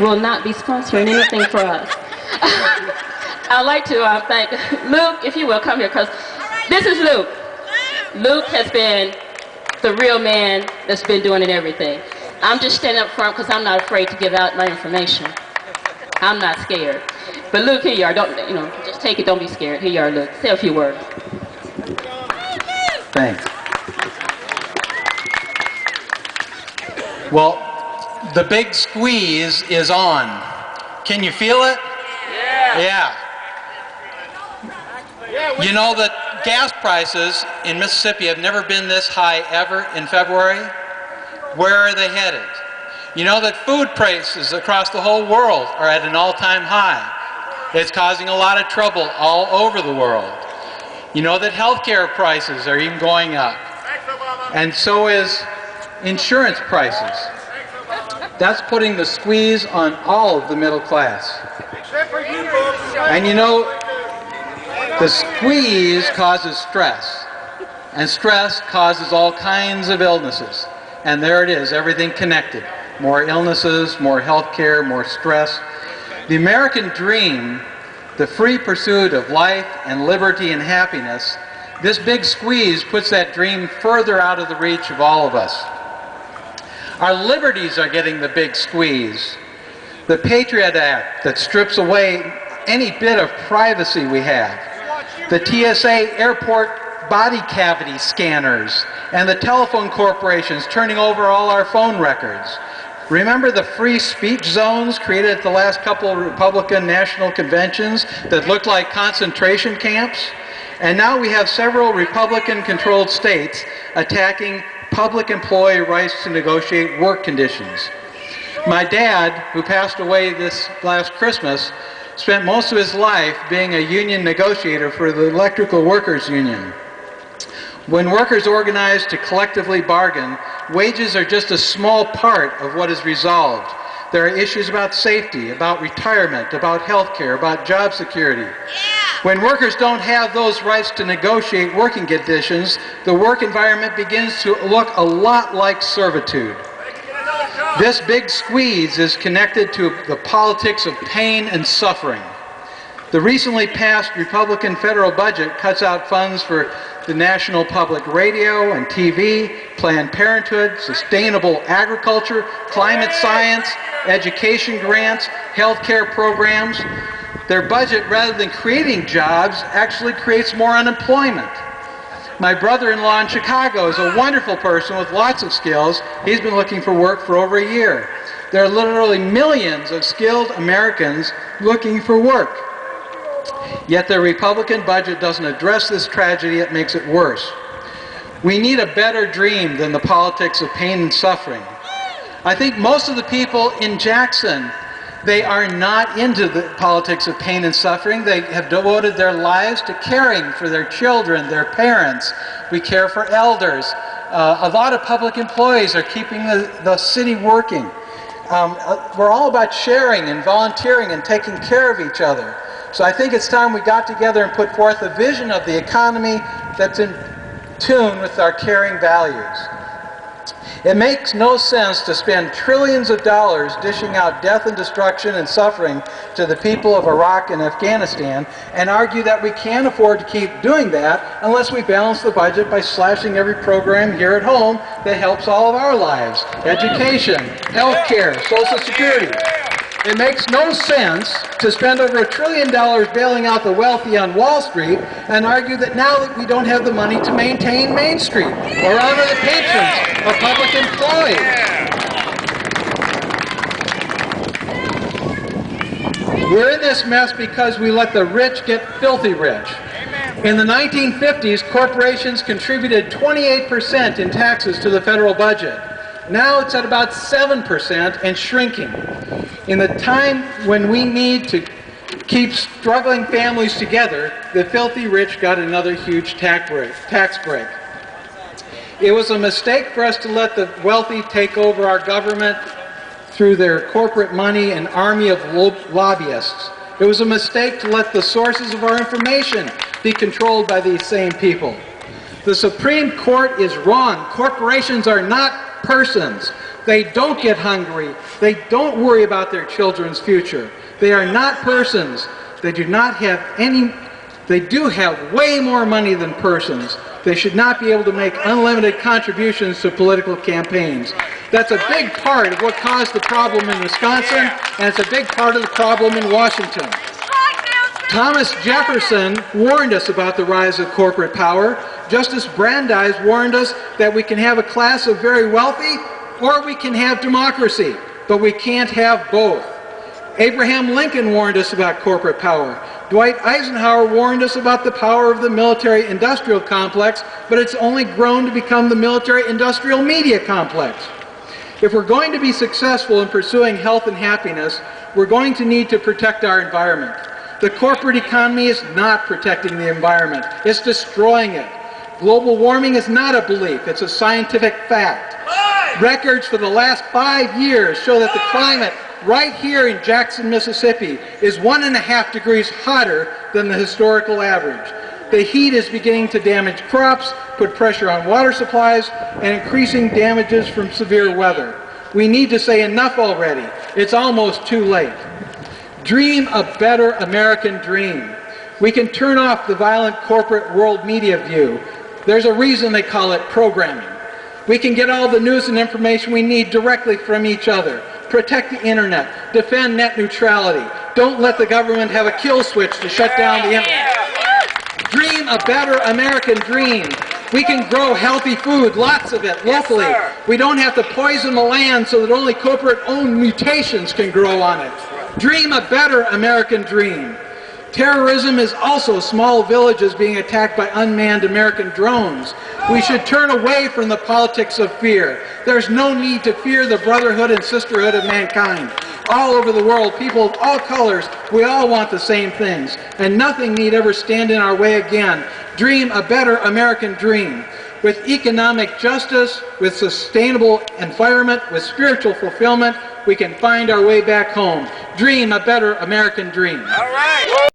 will not be sponsoring anything for us. I'd like to thank Luke, if you will, come here, because this is Luke. Luke has been the real man that's been doing it everything. I'm just standing up front because I'm not afraid to give out my information. I'm not scared. But Luke, here you are. Don't, just take it. Don't be scared. Here you are, Luke. Say a few words. Thanks. Well, the big squeeze is on. Can you feel it? Yeah. You know that gas prices in Mississippi have never been this high ever in February? Where are they headed? You know that food prices across the whole world are at an all-time high. It's causing a lot of trouble all over the world. You know that healthcare prices are even going up. And so is insurance prices. That's putting the squeeze on all of the middle class. And you know, the squeeze causes stress. And stress causes all kinds of illnesses. And there it is, everything connected. More illnesses, more health care, more stress. The American dream, the free pursuit of life and liberty and happiness, this big squeeze puts that dream further out of the reach of all of us. Our liberties are getting the big squeeze. The Patriot Act that strips away any bit of privacy we have. The TSA airport body cavity scanners and the telephone corporations turning over all our phone records. Remember the free speech zones created at the last couple of Republican national conventions that looked like concentration camps? And now we have several Republican-controlled states attacking public employee rights to negotiate work conditions. My dad, who passed away this last Christmas, spent most of his life being a union negotiator for the Electrical Workers Union. When workers organize to collectively bargain, wages are just a small part of what is resolved. There are issues about safety, about retirement, about health care, about job security. When workers don't have those rights to negotiate working conditions, the work environment begins to look a lot like servitude. This big squeeze is connected to the politics of pain and suffering. The recently passed Republican federal budget cuts out funds for the National Public Radio and TV, Planned Parenthood, sustainable agriculture, climate science, education grants, healthcare programs. Their budget, rather than creating jobs, actually creates more unemployment. My brother-in-law in Chicago is a wonderful person with lots of skills. He's been looking for work for over a year. There are literally millions of skilled Americans looking for work. Yet the Republican budget doesn't address this tragedy, it makes it worse. We need a better dream than the politics of pain and suffering. I think most of the people in Jackson, they are not into the politics of pain and suffering. They have devoted their lives to caring for their children, their parents. We care for elders. A lot of public employees are keeping the city working. We're all about sharing and volunteering and taking care of each other. So I think it's time we got together and put forth a vision of the economy that's in tune with our caring values. It makes no sense to spend trillions of dollars dishing out death and destruction and suffering to the people of Iraq and Afghanistan and argue that we can't afford to keep doing that unless we balance the budget by slashing every program here at home that helps all of our lives. Education, health care, Social Security. It makes no sense to spend over $1 trillion bailing out the wealthy on Wall Street and argue that now that we don't have the money to maintain Main Street or honor the patrons of public employees. We're in this mess because we let the rich get filthy rich. In the 1950s, corporations contributed 28% in taxes to the federal budget. Now it's at about 7% and shrinking. In the time when we need to keep struggling families together, the filthy rich got another huge tax break. It was a mistake for us to let the wealthy take over our government through their corporate money and army of lobbyists. It was a mistake to let the sources of our information be controlled by these same people. The Supreme Court is wrong. Corporations are not persons. They don't get hungry. They don't worry about their children's future. They are not persons. They do not have any, they do have way more money than persons. They should not be able to make unlimited contributions to political campaigns. That's a big part of what caused the problem in Wisconsin, and it's a big part of the problem in Washington. Thomas Jefferson warned us about the rise of corporate power. Justice Brandeis warned us that we can have a class of very wealthy, or we can have democracy, but we can't have both. Abraham Lincoln warned us about corporate power. Dwight Eisenhower warned us about the power of the military-industrial complex, but it's only grown to become the military-industrial media complex. If we're going to be successful in pursuing health and happiness, we're going to need to protect our environment. The corporate economy is not protecting the environment. It's destroying it. Global warming is not a belief. It's a scientific fact. Records for the last 5 years show that the climate right here in Jackson, Mississippi is 1.5 degrees hotter than the historical average. The heat is beginning to damage crops, put pressure on water supplies, and increasing damages from severe weather. We need to say enough already. It's almost too late. Dream a better American dream. We can turn off the violent corporate world media view. There's a reason they call it programming. We can get all the news and information we need directly from each other. Protect the internet. Defend net neutrality. Don't let the government have a kill switch to shut down the internet. Dream a better American dream. We can grow healthy food, lots of it, locally. We don't have to poison the land so that only corporate-owned mutations can grow on it. Dream a better American dream. Terrorism is also small villages being attacked by unmanned American drones. We should turn away from the politics of fear. There's no need to fear the brotherhood and sisterhood of mankind. All over the world, people of all colors, we all want the same things, and nothing need ever stand in our way again. Dream a better American dream. With economic justice, with sustainable environment, with spiritual fulfillment, we can find our way back home. Dream a better American dream. All right.